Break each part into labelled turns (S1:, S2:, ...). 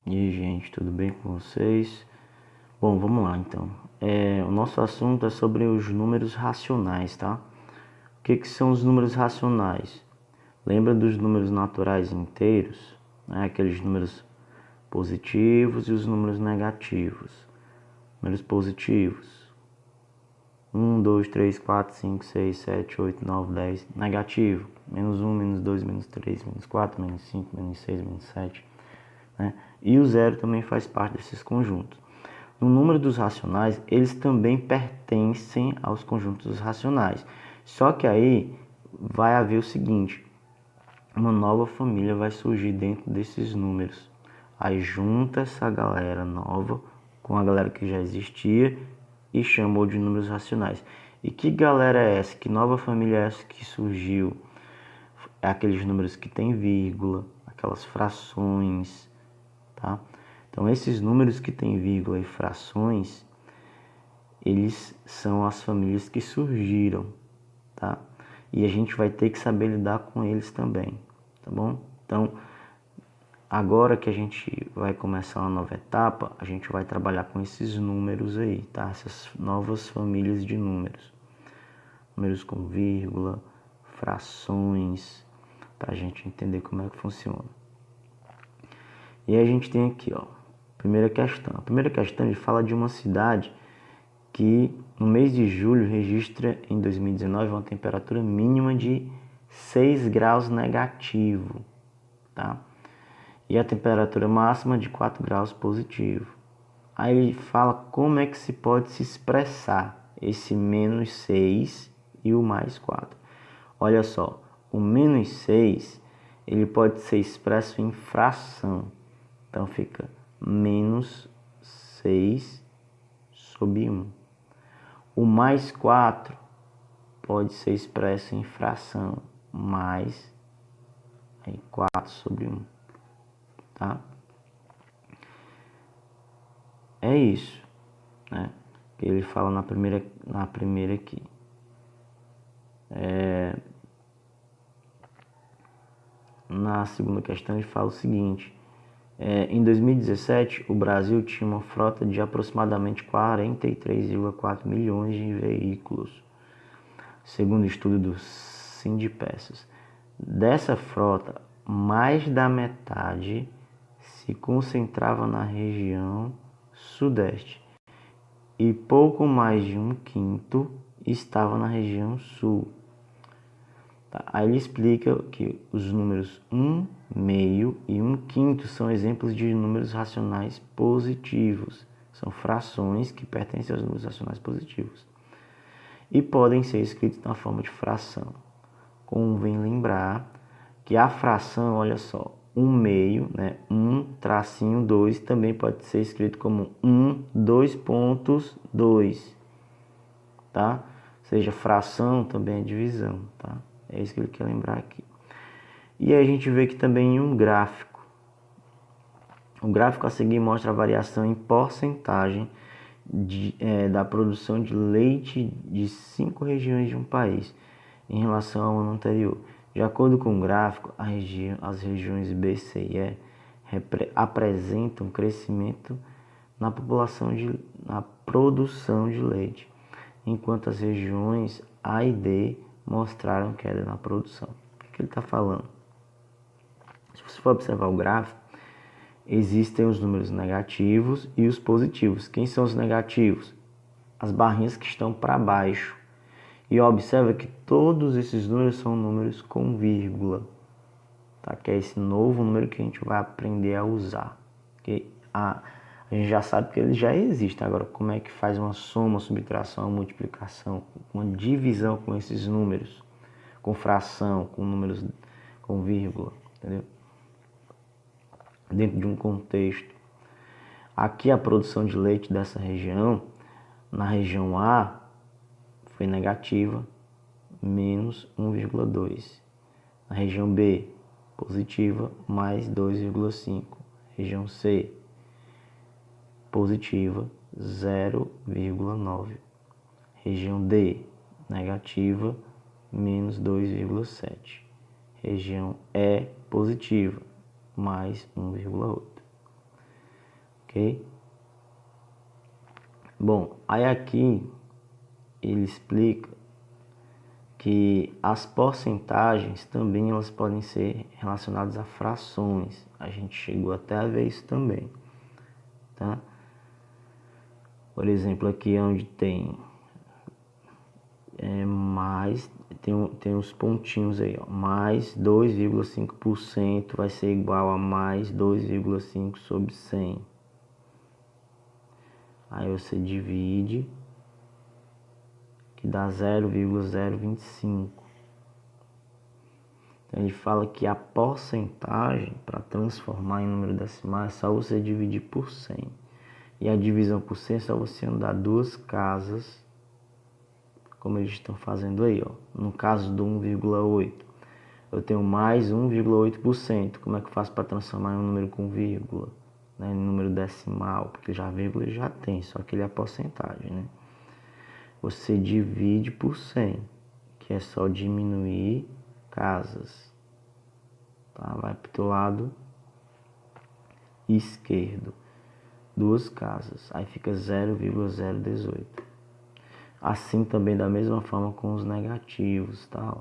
S1: E aí, gente, tudo bem com vocês? Bom, vamos lá então. O nosso assunto é sobre os números racionais, tá? O que são os números racionais? Lembra dos números naturais inteiros, né? Aqueles números positivos e os números negativos. Números positivos: 1, 2, 3, 4, 5, 6, 7, 8, 9, 10. Negativo: menos 1, menos 2, menos 3, menos 4, menos 5, menos 6, menos 7. Né? E o zero também faz parte desses conjuntos. No número dos racionais, eles também pertencem aos conjuntos racionais. Só que aí vai haver o seguinte: uma nova família vai surgir dentro desses números. Aí junta essa galera nova com a galera que já existia e chamou de números racionais. E que galera é essa? Que nova família é essa que surgiu? É aqueles números que tem vírgula, aquelas frações, tá? Então esses números que tem vírgula e frações, eles são as famílias que surgiram, tá? E a gente vai ter que saber lidar com eles também, tá bom? Então, agora que a gente vai começar uma nova etapa, a gente vai trabalhar com esses números aí, tá? Essas novas famílias de números. Números com vírgula, frações, para a gente entender como é que funciona. E aí a gente tem aqui, ó, primeira questão. A primeira questão ele fala de uma cidade que no mês de julho registra em 2019 uma temperatura mínima de 6 graus negativo, tá? E a temperatura máxima de 4 graus positivo. Aí ele fala como é que se pode se expressar esse menos 6 e o mais 4. Olha só, o menos 6 ele pode ser expresso em fração. Então fica menos 6 sobre 1. O mais 4 pode ser expresso em fração, mais 4 sobre 1, tá? É isso, né? Que ele fala na primeira aqui. Na segunda questão ele fala o seguinte: em 2017 o Brasil tinha uma frota de aproximadamente 43,4 milhões de veículos, segundo o estudo do Sindipeças. Dessa frota, mais da metade se concentrava na região sudeste e pouco mais de um quinto estava na região sul. Tá? Aí ele explica que os números 1, meio e 1/5 são exemplos de números racionais positivos. São frações que pertencem aos números racionais positivos e podem ser escritos na forma de fração. Convém lembrar que a fração, olha só, 1 meio, né, 1-2, também pode ser escrito como 1, 2,2, tá? Ou seja, fração também é divisão, tá? É isso que ele quer lembrar aqui. E aí a gente vê que também em um gráfico. O gráfico a seguir mostra a variação em porcentagem da produção de leite de 5 regiões de um país em relação ao ano anterior. De acordo com o gráfico, as regiões B, C e E apresentam crescimento na produção de leite, enquanto as regiões A e D mostraram queda na produção. O que ele está falando? Se você for observar o gráfico, existem os números negativos e os positivos. Quem são os negativos? As barrinhas que estão para baixo. E observa que todos esses números são números com vírgula, tá? Que é esse novo número que a gente vai aprender a usar. Que a gente já sabe que ele já existe. Agora, como é que faz uma soma, subtração, multiplicação, uma divisão com esses números, com fração, com números com vírgula, entendeu? Dentro de um contexto. Aqui a produção de leite dessa região, na região A, foi negativa, menos 1,2. Na região B, positiva, mais 2,5. Região C, positiva, 0,9. Região D, negativa, menos 2,7. Região E, positiva, mais 1,8. ok? Bom, aí aqui ele explica que as porcentagens também elas podem ser relacionadas a frações. A gente chegou até a ver isso também, tá? Por exemplo, aqui onde tem mais, tem os pontinhos aí, ó, mais 2,5% vai ser igual a mais 2,5 sobre 100. Aí você divide, que dá 0,025. Então ele fala que a porcentagem, para transformar em número decimal, é só você dividir por 100. E a divisão por 100 é só você andar duas casas, como eles estão fazendo aí, ó. No caso do 1,8, eu tenho mais 1,8%. Como é que eu faço para transformar em um número com vírgula? Né? Em número decimal, porque já vírgula já tem, só que ele é a porcentagem, né? Você divide por 100, que é só diminuir casas. Tá? Vai para o teu lado esquerdo. Duas casas. Aí fica 0,018. Assim também da mesma forma com os negativos, tá?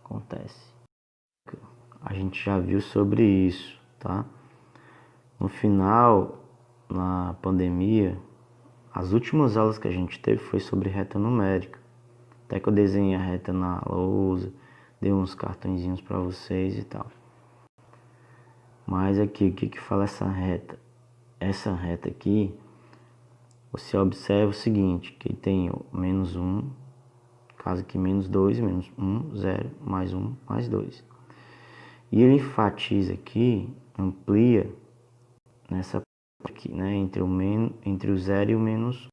S1: Acontece. A gente já viu sobre isso, tá? No final, na pandemia, as últimas aulas que a gente teve foi sobre reta numérica. Até que eu desenhei a reta na lousa, dei uns cartõezinhos para vocês e tal. Mas aqui, o que fala essa reta? Essa reta aqui, você observa o seguinte, que tem o menos 1, caso aqui menos 2, menos 1, 0, mais 1, mais 2. E ele enfatiza aqui, amplia nessa parte aqui, né, entre o 0 e o menos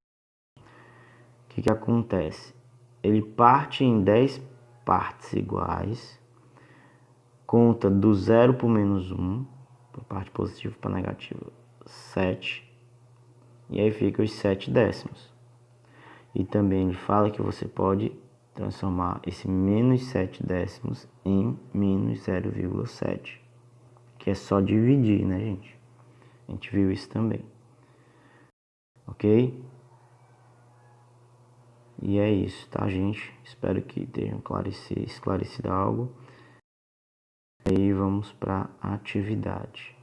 S1: 1. O que acontece? Ele parte em 10 partes iguais, conta do 0 para o menos 1, para parte positiva para negativa, 7, e aí fica os 7 décimos. E também ele fala que você pode transformar esse menos 7 décimos em menos 0,7, que é só dividir, né, gente? A gente viu isso também. Ok? E é isso, tá, gente? Espero que tenham esclarecido algo. Aí vamos para a atividade.